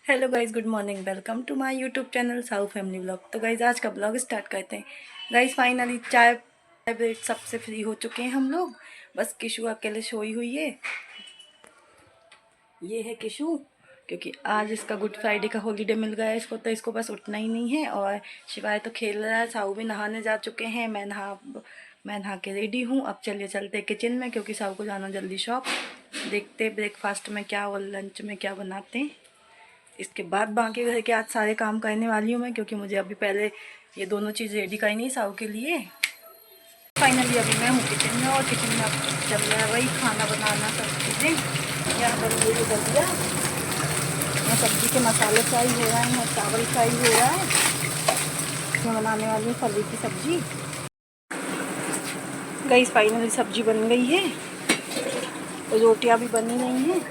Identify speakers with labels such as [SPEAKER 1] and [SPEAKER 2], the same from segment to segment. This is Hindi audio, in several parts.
[SPEAKER 1] Hello guys, good morning. Welcome to my YouTube channel साउ फैमिली व्लॉग। तो गाइज आज का ब्लॉग स्टार्ट करते हैं। गाइज फाइनली चाय ब्रेक सबसे फ्री हो चुके हैं हम लोग। बस किशु अकेले सोई हुई है। ये है किशु, क्योंकि आज इसका गुड फ्राइडे का हॉलीडे मिल गया है इसको, तो इसको बस उठना ही नहीं है। और शिवाय तो खेल रहा है। साहू भी नहाने जा चुके हैं। मैं नहा के रेडी हूँ। अब चलिए चलते किचन में, क्योंकि साहू को जाना जल्दी शॉप। देखते ब्रेकफास्ट में क्या और लंच में क्या बनाते हैं। इसके बाद बाकी घर के आज सारे काम करने वाली हूँ मैं, क्योंकि मुझे अभी पहले ये दोनों चीज़ रेडी करनी है साहू के लिए। फाइनली अभी मैं हूँ किचन में, और किचन में अब चल रहा है वही खाना बनाना, सब चीज़ें। यहाँ पर ये कर दिया, यहाँ सब्ज़ी के मसाले फ्राई हो रहे हैं, चावल फ्राई हो रहा है। मैं बनाने वाली हूँ फली की सब्ज़ी। गई फाइनली सब्ज़ी बन गई है, रोटियाँ भी बनी रही हैं।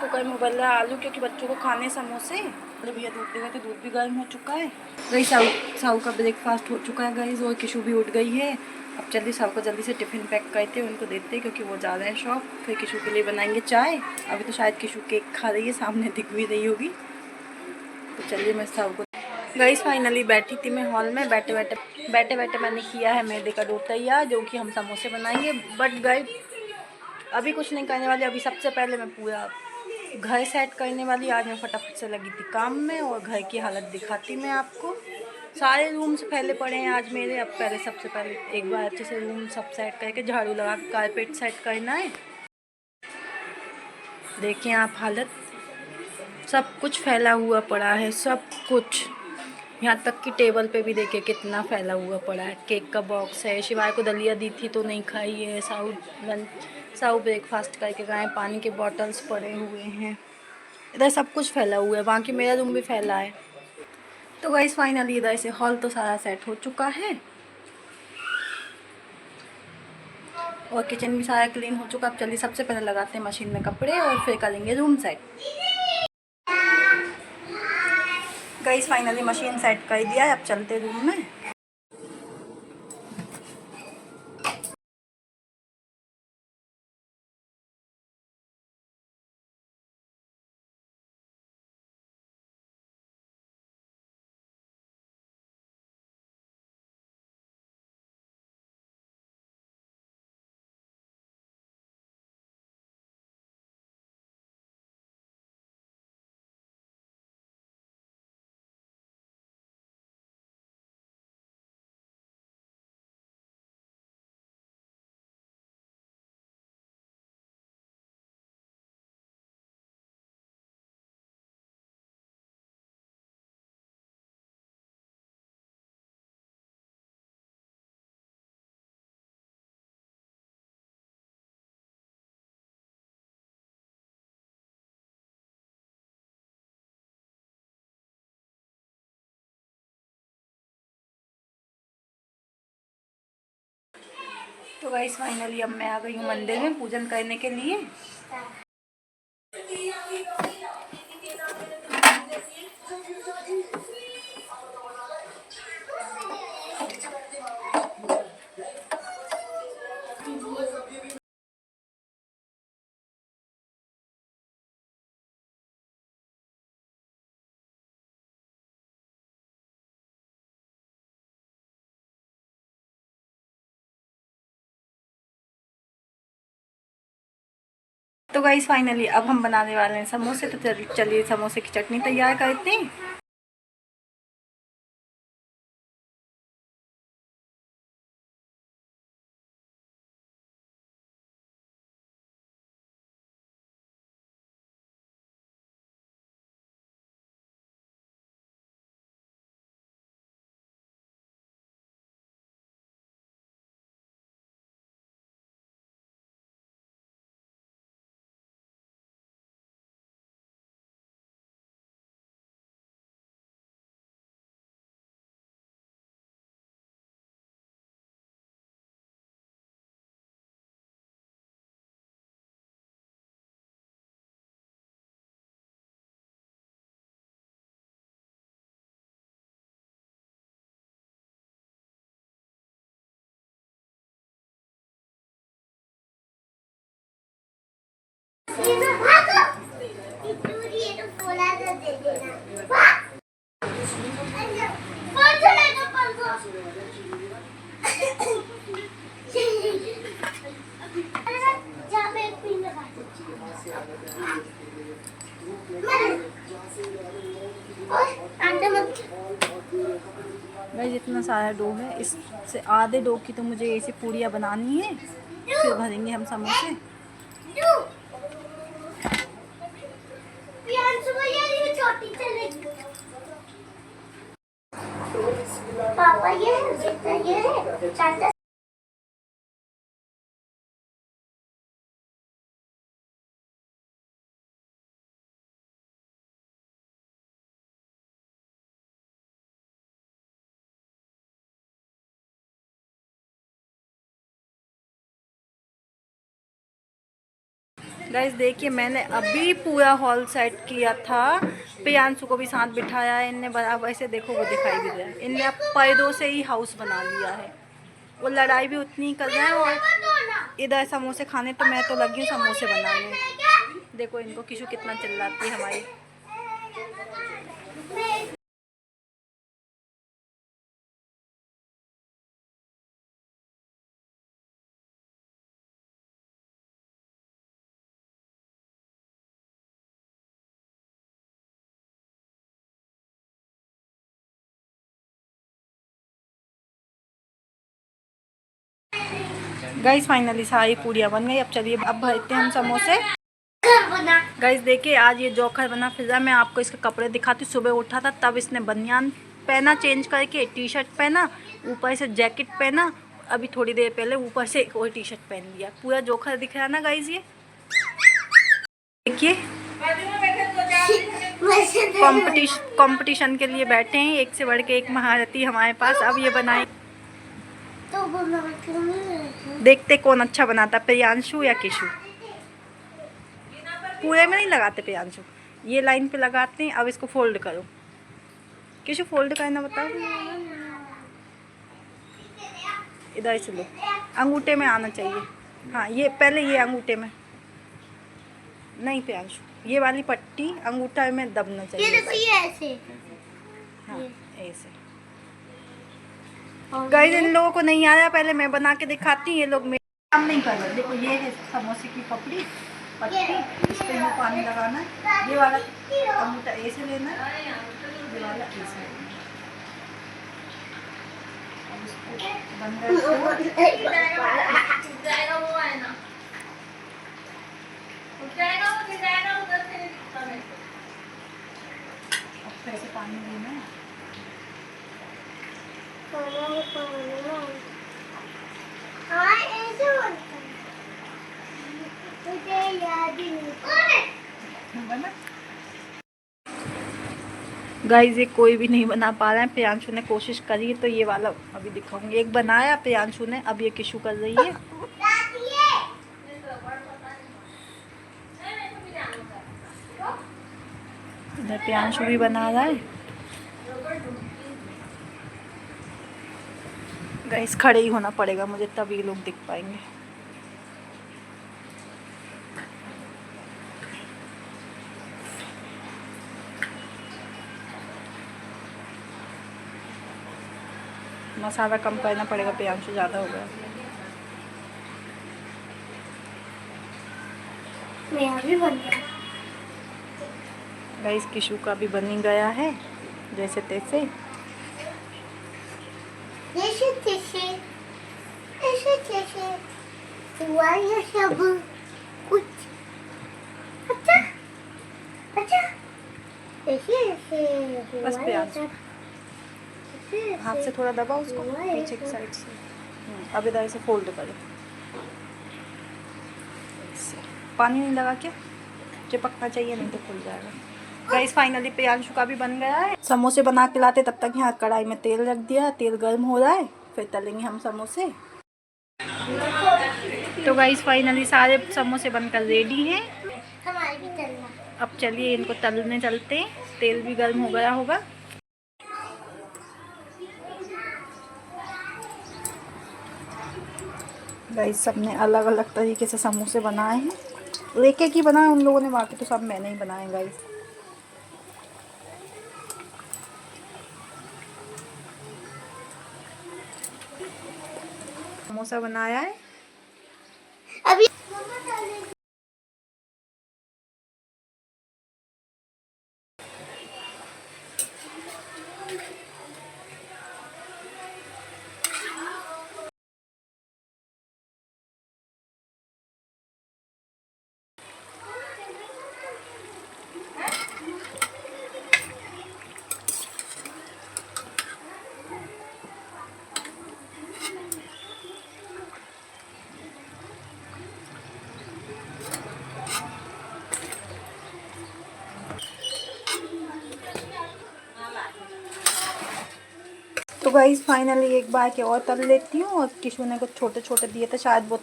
[SPEAKER 1] कुकर में उबल रहा है आलू, क्योंकि बच्चों को खाने समोसे। अरे भैया दूध देगा, तो दूध भी गर्म हो चुका है। गई साहू का ब्रेकफास्ट हो चुका है गई, और किशु भी उठ गई है। अब जल्दी साहू को जल्दी से टिफ़िन पैक करते हैं, उनको देते हैं, क्योंकि वो जा रहे हैं शॉप। फिर किशु के लिए बनाएंगे चाय। अभी तो शायद किशु केक खा रही है, सामने दिख भी रही होगी। तो चलिए मैं साहू को। गई फाइनली बैठी थी मैं हॉल में, बैठे बैठे मैंने किया है मैदे का डो तैयार, जो कि हम समोसे बनाएंगे। बट गई अभी कुछ नहीं करने वाली। अभी सबसे पहले मैं पूरा घर सेट करने वाली। आज मैं फटाफट से लगी थी काम में, और घर की हालत दिखाती मैं आपको। सारे रूम्स फैले पड़े हैं आज मेरे। अब पहले सबसे पहले एक बार अच्छे से रूम सब सेट करके झाड़ू लगा के कारपेट सेट करना है। देखिए आप हालत, सब कुछ फैला हुआ पड़ा है, सब कुछ। यहाँ तक कि टेबल पे भी देखिए कितना फैला हुआ पड़ा है। केक का बॉक्स है, शिवाय को दलिया दी थी तो नहीं खाई है। साउ ब्रेकफास्ट करके गए। पानी के बॉटल्स पड़े हुए हैं। इधर सब कुछ फैला हुआ है, बाकी मेरा रूम भी फैला है। तो गाइस फाइनली इधर से हॉल तो सारा सेट हो चुका है, और किचन भी सारा क्लीन हो चुका। अब चलिए सबसे पहले लगाते हैं मशीन में कपड़े, और फिर करेंगे room set. Guys finally machine set कर दिया है, अब चलते रूम में। तो गाइस फाइनली अब मैं आ गई हूँ मंदिर में पूजन करने के लिए। तो गाइस फाइनली अब हम बनाने वाले हैं समोसे। तो चलिए समोसे की चटनी तैयार करते हैं। गाइस इतना सारा डो है, इससे आधे डो की तो मुझे ऐसी पूड़ियाँ बनानी है, फिर भरेंगे हम समोसे।
[SPEAKER 2] पापा ये है चाचा।
[SPEAKER 1] गाइस देखिए मैंने अभी पूरा हॉल सेट किया था, प्रियांशु को भी साथ बिठाया है इनने, अब ऐसे देखो वो दिखाई भी दे रहा है, इनने अब पर्दों से ही हाउस बना लिया है। वो लड़ाई भी उतनी कर रहे हैं और इधर समोसे खाने, तो मैं तो लगी हूँ समोसे बनाने। देखो इनको किशु कितना चिल्लाती है हमारी। गाइस फाइनली सारी पूड़ियाँ बन गई। अब चलिए अब भरते हैं हम समोसे। गाइस देखिए आज ये जोकर बना पिज़्ज़ा। मैं आपको इसके कपड़े दिखाती हूँ। सुबह उठा था तब इसने बनियान पहना, चेंज करके टी शर्ट पहना, ऊपर से जैकेट पहना, अभी थोड़ी देर पहले ऊपर से एक और टी शर्ट पहन लिया। पूरा जोकर दिख रहा है ना गाइस। ये देखिए कंपटीशन के लिए बैठे हैं, एक से बढ़ के एक महारथी हमारे पास। अब ये बनाए
[SPEAKER 2] तो
[SPEAKER 1] देखते कौन अच्छा बनाता, प्रियांशु या किशु। पूरे में नहीं लगाते प्रियांशु, ये लाइन पे लगाते हैं। अब इसको फोल्ड करो किशु, फोल्ड करना बताओ। इधर से लो, अंगूठे में आना चाहिए। हाँ ये पहले ये अंगूठे में नहीं प्रियांशु, ये वाली पट्टी अंगूठा में दबना चाहिए।
[SPEAKER 2] ये देखो ये ऐसे।
[SPEAKER 1] हाँ ऐसे। गाइस इन लोगों को नहीं आया, पहले मैं बना के दिखाती हूँ। ये लोग मेरे काम नहीं कर रहे। देखो ये है समोसे की पपड़ी पट्टी, इस पर ये पानी लगाना है। ये वाला अंगूठा ऐसे लेना है, ये वाला ऐसे लेना है। अब इसको अब ऐसे पानी लेना है। गाइस ये कोई भी नहीं बना पा रहा है। प्रियांशु ने कोशिश करी तो ये वाला अभी दिखाऊंगी। एक बनाया प्रियांशु ने, अब ये किशु कर रही है। इधर प्रियांशु भी बना रहा है। गाइस खड़े ही होना पड़ेगा मुझे, तब ये लोग दिख पाएंगे। मसाला कम करना पड़ेगा, प्रियांशु ज़्यादा हो गया।
[SPEAKER 2] मेरा भी बन गया।
[SPEAKER 1] गाइस किशु का भी बन ही गया है जैसे तैसे।
[SPEAKER 2] हुआ ये सब कुछ अच्छा अच्छा
[SPEAKER 1] बस प्रियांशु हाथ से थोड़ा दबाओ उसको पीछे की साइड से। अब इधर से फोल्ड करो, पानी नहीं लगा के, चिपकना चाहिए नहीं तो खुल जाएगा। गाइस फाइनली प्रियांशु का भी बन गया है। समोसे बना के लाते तब तक यहाँ कढ़ाई में तेल रख दिया, तेल गर्म हो रहा है, फिर तलेंगे हम समोसे। तो गाइस फाइनली सारे समोसे बनकर रेडी हैं।
[SPEAKER 2] हमारी भी तलना।
[SPEAKER 1] अब चलिए इनको तलने चलते हैं, तेल भी गर्म हो गया होगा। गाइस सबने अलग अलग तरीके से समोसे बनाए हैं। एक एक ही बनाए उन लोगों ने, बाकी तो सब मैंने ही बनाए गाइस। समोसा बनाया है
[SPEAKER 2] अभी
[SPEAKER 1] तो गाइस फाइनली एक बार के और तल लेती हूँ, और किशु ने कुछ छोटे छोटे दिए थे शायद वो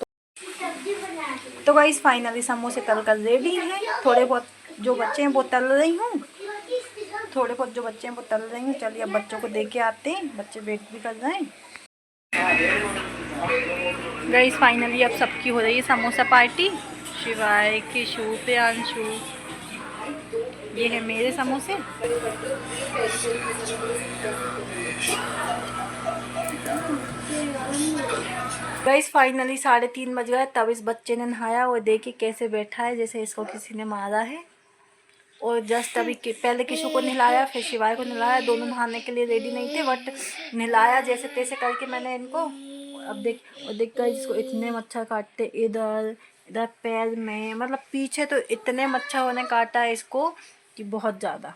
[SPEAKER 1] तो गाइस फाइनली समोसे तल कर रेडी हैं। थोड़े बहुत जो बच्चे हैं वो तल रही हूँ, थोड़े बहुत जो बच्चे हैं वो तल रही हूँ। चलिए अब बच्चों को दे के आते हैं, बच्चे वेट भी कर रहे हैं। गाइस फाइनली अब सबकी हो रही है समोसा पार्टी। शिवाय, किशु, प्रियांशु, ये है मेरे समोसे। गाइस फाइनली 3:30 बज गए, तब इस बच्चे ने नहाया और देखिए कैसे बैठा है जैसे इसको किसी ने मारा है। और जस्ट अभी पहले किशु को नहलाया, फिर शिवाय को नहलाया। दोनों नहाने के लिए रेडी नहीं थे, बट नहलाया जैसे तैसे करके मैंने इनको। अब देख कर इसको इतने मच्छर काटते, इधर इधर पैर में, मतलब पीछे तो इतने मच्छरों ने काटा है इसको कि बहुत ज़्यादा।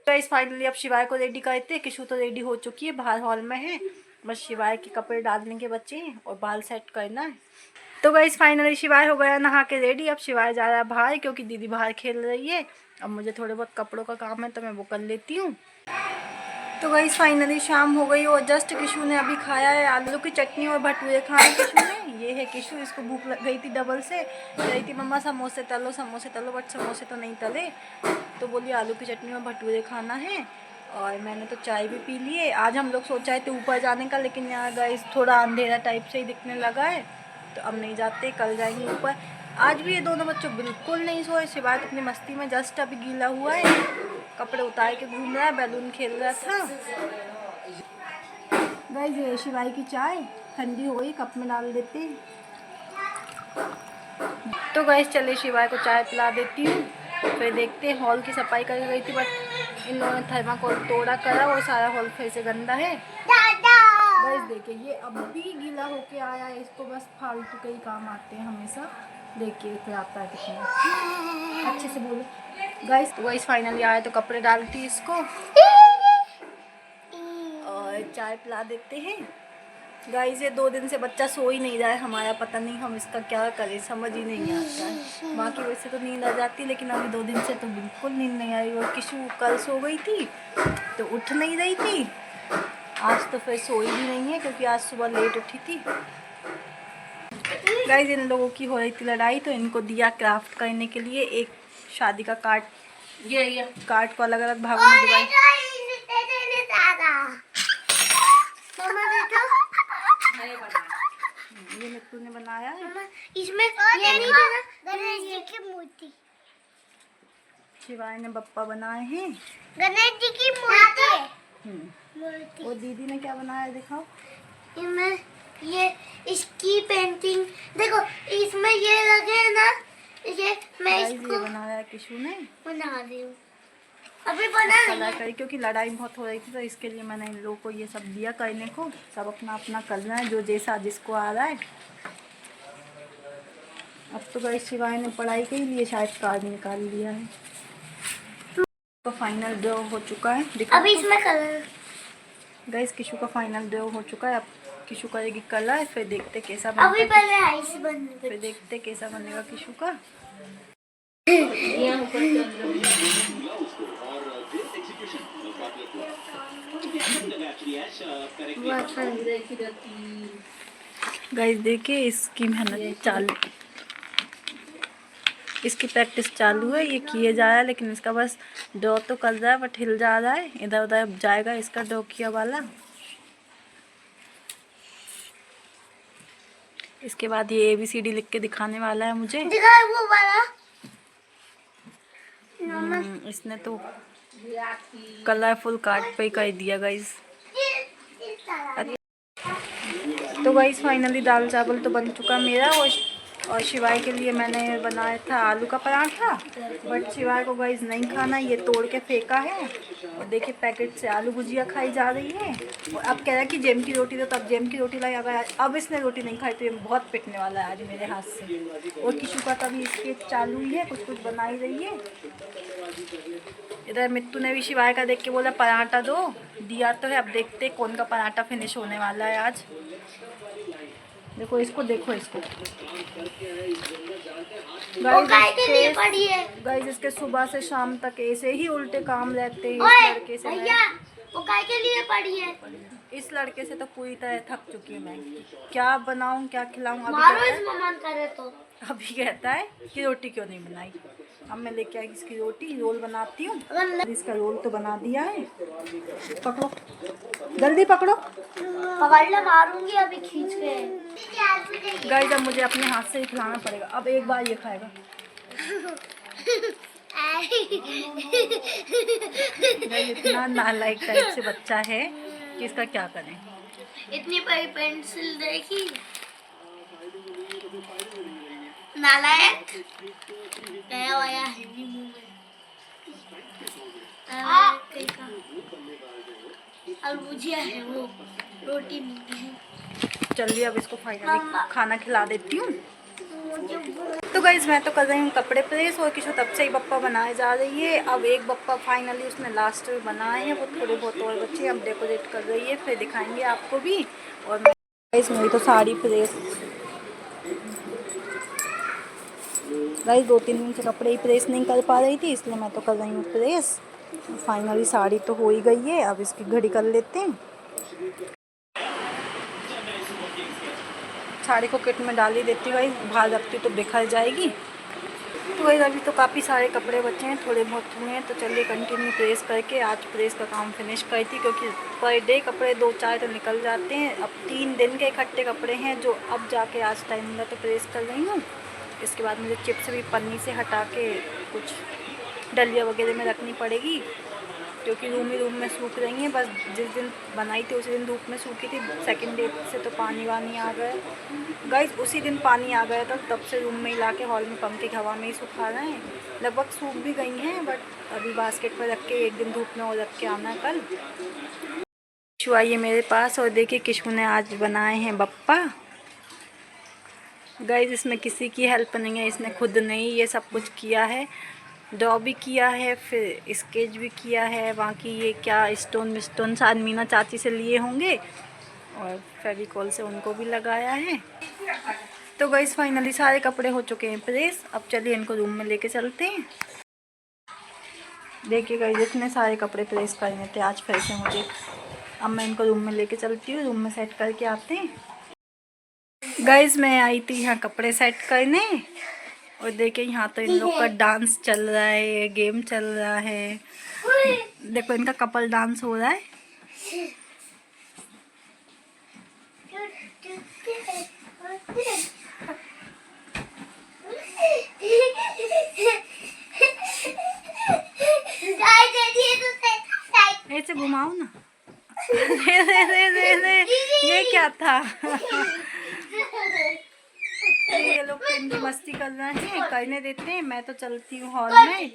[SPEAKER 1] गाइस फाइनली अब शिवाय को रेडी करते हैं। किशु तो रेडी हो चुकी है, बाहर हॉल में है, बस शिवाय के कपड़े डालने के बच्चे हैं और बाल सेट करना है। तो गाइस फाइनली शिवाय हो गया नहा के रेडी। अब शिवाय जा रहा है बाहर क्योंकि दीदी बाहर खेल रही है। अब मुझे थोड़े बहुत कपड़ों का काम है तो मैं वो कर लेती हूँ। तो गाइस फाइनली शाम हो गई और जस्ट किशु ने अभी खाया है आलू की चटनी और भटूरे खाए किशु ने। ये है किशु, इसको भूख लग गई थी डबल से, कह रही थी मम्मा समोसे तलो समोसे तलो, बट समोसे तो नहीं तले, तो बोली आलू की चटनी और भटूरे खाना है। और मैंने तो चाय भी पी ली है। आज हम लोग सोचा है तो ऊपर जाने का, लेकिन यहाँ गाइस थोड़ा अंधेरा टाइप से ही दिखने लगा है, तो अब नहीं जाते, कल जाएंगे ऊपर। आज भी ये दोनों बच्चों बिल्कुल नहीं सोए। शिवाय अपनी मस्ती में जस्ट अभी गीला हुआ है, कपड़े उतार के घूम रहा है, बैलून खेल रहा था। गाइस ये शिवाय की चाय ठंडी हो गई, कप में डाल देते हैं। तो गाइस चले शिवाय को चाय पिला देती हूँ, फिर देखते हैं। हॉल की सफाई कर गई थी, बट इन लोगों ने थर्माकोल तोड़ा करा और सारा हॉल फिर से गंदा है। गाइस देखिए ये अब भी गीला होके आया है, इसको बस फालतू के ही काम आते हैं हमेशा। देखिए फिर आता है कितना अच्छे से बोलो। गाइस फाइनली आया तो कपड़े डालती इसको और चाय पिला देते हैं। गाइस ये 2 दिन से बच्चा सो ही नहीं रहा है हमारा, पता नहीं हम इसका क्या करें, समझ ही नहीं आता है। माँ की वजह से तो नींद आ जाती, लेकिन अभी 2 दिन से तो बिल्कुल नींद नहीं आई। और किशु कल सो गई थी तो उठ नहीं रही थी, आज तो फिर सोई भी नहीं है क्योंकि आज सुबह लेट उठी थी। गाइस इन लोगों की हो रही थी लड़ाई, तो इनको दिया क्राफ्ट करने के लिए एक शादी का कार्ड। ये कार्ड को अलग अलग भागों में डिवाइड। ये मिट्टू ने बनाया है,
[SPEAKER 2] इसमें ये नहीं था गणेश जी की मूर्ति।
[SPEAKER 1] शिवाय ने बप्पा बनाए हैं,
[SPEAKER 2] गणेश जी की मूर्ति।
[SPEAKER 1] और दीदी ने क्या बनाया है दिखाओ।
[SPEAKER 2] इसमें ये इसकी पेंटिंग देखो, इसमें ये लगे है ना, ये मैं इसको
[SPEAKER 1] ये बनाया है किशु ने,
[SPEAKER 2] बना रही हूँ, अभी बना
[SPEAKER 1] कलर करी क्योंकि लड़ाई बहुत हो रही थी, तो इसके लिए मैंने इन लोगों को ये सब दिया करने को। सब अपना अपना कर रहे हैं जो जैसा जिसको आ रहा है। अब तो गाइस शिवाय ने पढ़ाई के लिए शायद कार्ड निकाल लिया है, तो फाइनल ड्रॉ हो चुका है।
[SPEAKER 2] अभी इसमें कलर
[SPEAKER 1] गाइस किशु का फाइनल ड्रॉ हो चुका है। अब किशु करेगी कलर, फिर देखते कैसा
[SPEAKER 2] अभी
[SPEAKER 1] बनता है,
[SPEAKER 2] पहले आइस बन
[SPEAKER 1] फिर देखते कैसा बनेगा किशु का। गाइस देखिए इसकी मेहनत चालू, इसकी प्रैक्टिस चालू है, ये किए जा रहा है, लेकिन इसका बस ड्रॉ तो कर रहा है बट हिल जा रहा है, इधर उधर जाएगा इसका ड्रॉ किया वाला। इसके बाद ये ABCD लिख के दिखाने वाला है मुझे।
[SPEAKER 2] दिखा वो वाला।
[SPEAKER 1] इसने तो कलरफुल कार्ड पे कर दिया गाइस। तो गाइस फाइनली दाल चावल तो बन चुका मेरा, और शिवाय के लिए मैंने बनाया था आलू का पराठा, बट शिवाय को गाइस नहीं खाना, ये तोड़ के फेंका है। और देखिए पैकेट से आलू भुजिया खाई जा रही है। और अब कह रहा है कि जेम की रोटी दो, तब जेम की रोटी लाई। अब इसने रोटी नहीं खाई तो ये बहुत पिटने वाला है आज मेरे हाथ से। और किशु का तभी इसके चालू ही है, कुछ कुछ बना ही रही है। इधर मित्तू ने भी शिवाय का देख के बोला पराठा दो, दिया तो है। अब देखते हैं कौन का पराठा फिनिश होने वाला है आज। देखो इसको, देखो इसको गाइस, इसके सुबह से शाम तक ऐसे ही उल्टे काम रहते हैं इस लड़के से।
[SPEAKER 2] वो काय के लिए पड़ी है?
[SPEAKER 1] इस लड़के से तो पूरी तरह थक चुकी हूँ मैं। क्या बनाऊं, क्या खिलाऊं? अभी कहता है कि रोटी क्यों नहीं बनाई। अब मैं लेके आई इसकी रोटी, रोल बनाती हूँ। इसका रोल तो बना दिया है। पकड़ो, जल्दी पकड़ो।
[SPEAKER 2] पकड़ ले, मारूंगी अभी खींच के।
[SPEAKER 1] गाइस अब मुझे अपने हाथ से ही खिलाना पड़ेगा। अब एक बार ये खाएगा। इतना नालायक टाइप से बच्चा है कि इसका क्या करें।
[SPEAKER 2] इतनी बड़ी पेंसिल देखी, नालायक गया वाया है मुंह में। भुजिया है वो, रोटी नहीं है।
[SPEAKER 1] चलिए अब इसको फाइनली खाना खिला देती हूँ। तो गाइस मैं तो कर रही हूँ कपड़े प्रेस, और किसी तब से ही बप्पा बनाए जा रही है। अब एक बप्पा फाइनली उसने लास्ट में बनाए हैं, वो थोड़े बहुत और बच्चे अब डेकोरेट कर रही है, फिर दिखाएंगे आपको भी। और गाइस मेरी तो साड़ी प्रेस, गाइस 2-3 दिन से कपड़े ही प्रेस नहीं कर पा रही थी, इसलिए मैं तो कर रही हूँ प्रेस। फाइनली साड़ी तो हो ही गई है, अब इसकी घड़ी कर लेते हैं। साड़ी को किट में डाल ही देती भाई, बाहर रखती तो बिखर जाएगी। तो भाई अभी तो काफ़ी सारे कपड़े बचे हैं, थोड़े बहुत हुए हैं। तो चलिए कंटिन्यू प्रेस करके आज प्रेस का काम फिनिश करती, क्योंकि पर डे कपड़े 2-4 तो निकल जाते हैं। अब 3 दिन के इकट्ठे कपड़े हैं जो अब जाके आज टाइम मिला तो प्रेस कर रही हूँ। इसके बाद मुझे चिप्स भी पन्नी से हटा के कुछ डलिया वगैरह में रखनी पड़ेगी, क्योंकि रूम ही रूम में सूख रही हैं। बस जिस दिन बनाई थी उसी दिन धूप में सूखी थी, सेकंड डे से तो पानी वानी आ गया गाइस। उसी दिन पानी आ गया था, तब से रूम में ही ला के हॉल में पंखे की हवा में ही सुखा रहे हैं। लगभग सूख भी गई हैं, बट अभी बास्केट पर रख के एक दिन धूप में और रख के आना कल। किशु आई है मेरे पास, और देखिए किशु ने आज बनाए हैं बप्पा। गाइस इसमें किसी की हेल्प नहीं है, इसने खुद ने ही ये सब कुछ किया है। ड्रॉ भी किया है, फिर स्केच भी किया है। बाकी ये क्या स्टोन विस्टोन शायद मीना चाची से लिए होंगे, और फेविकॉल से उनको भी लगाया है। तो गाइस फाइनली सारे कपड़े हो चुके हैं प्रेस। अब चलिए इनको रूम में लेके चलते हैं। देखिए गाइस इतने सारे कपड़े प्रेस करने थे आज फिर से मुझे। अब मैं इनको रूम में लेके चलती हूँ, रूम में सेट करके आते हैं। गाइस मैं आई थी यहाँ कपड़े सेट करने, और देखिए यहाँ तो इन लोग का डांस चल रहा है, गेम चल रहा है। देखो इनका कपल डांस हो रहा है। ऐसे घुमाओ ना। ये क्या था? ये लोग इनकी मस्ती कर रहे हैं, करने देते हैं। मैं तो चलती हूँ हॉल में,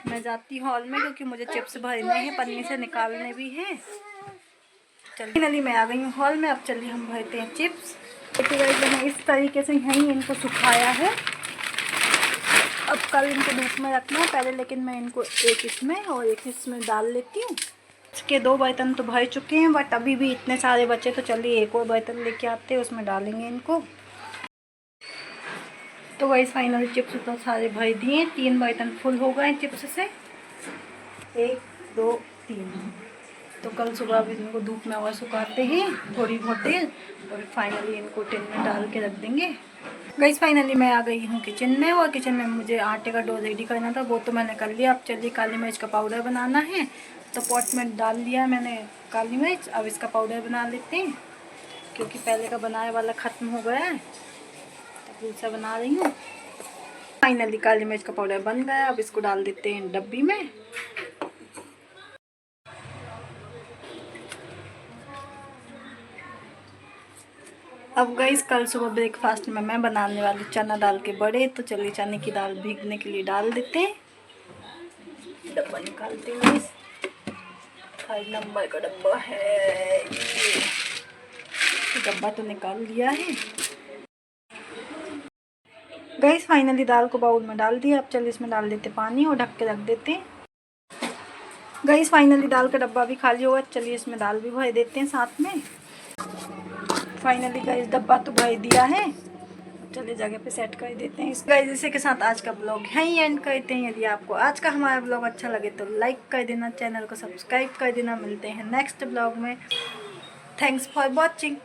[SPEAKER 1] मैं जाती हूँ हॉल में, क्योंकि मुझे चिप्स भरने हैं, पन्नी से निकालने भी हैं। चलिए नली मैं आ गई हूँ हॉल में। अब चलिए हम भरते हैं चिप्स। देखिए गाइस मैंने इस तरीके से यहीं इनको सुखाया है। अब कल इनको धूप में रखना है पहले, लेकिन मैं इनको एक इसमें और एक इसमें डाल लेती हूँ। इसके 2 बर्तन तो भर चुके हैं, बट अभी भी इतने सारे बचे, तो चलिए एक और बर्तन लेके आते हैं, उसमें डालेंगे इनको। तो गाइस फाइनल चिप्स तो सारे भर दिए, 3 बर्तन फुल हो गए चिप्स से, 1 2 3। तो कल सुबह भी इनको धूप में और सुखाते हैं थोड़ी बहुत देर, और फाइनली इनको टिन में डाल के रख देंगे। गाइस फाइनली मैं आ गई हूँ किचन में, और किचन में मुझे आटे का डो रेडी करना था, वो तो मैंने कर लिया। अब चलिए काली मिर्च का पाउडर बनाना है, तो पॉट में डाल दिया मैंने काली मिर्च। अब इसका पाउडर बना लेते हैं, क्योंकि पहले का बनाए वाला ख़त्म हो गया है। डोसा बना रही हूँ। फाइनली काली मिर्च का पाउडर बन गया। अब इसको डाल देते हैं डब्बी में। अब गाइस कल सुबह ब्रेकफास्ट में मैं बनाने वाली चना दाल के बड़े। तो चलिए चने की दाल भीगने के लिए डाल देते हैं। डब्बा निकालते हैं गाइस। 5 नंबर का डब्बा है ये। डब्बा तो निकाल लिया है गाइस। फाइनली दाल को बाउल में डाल दिया। अब चलिए इसमें डाल देते पानी और ढक के रख देते हैं गाइस। फाइनली दाल का डब्बा भी खाली होगा। चलिए इसमें दाल भी भर देते हैं साथ में। फाइनली गाइस डब्बा तो भर दिया है। चलिए जगह पे सेट कर देते हैं। इस गाइस इसी के साथ आज का ब्लॉग यहीं एंड करते हैं। यदि आपको आज का हमारा ब्लॉग अच्छा लगे तो लाइक कर देना, चैनल को सब्सक्राइब कर देना। मिलते हैं नेक्स्ट ब्लॉग में। Thanks for watching.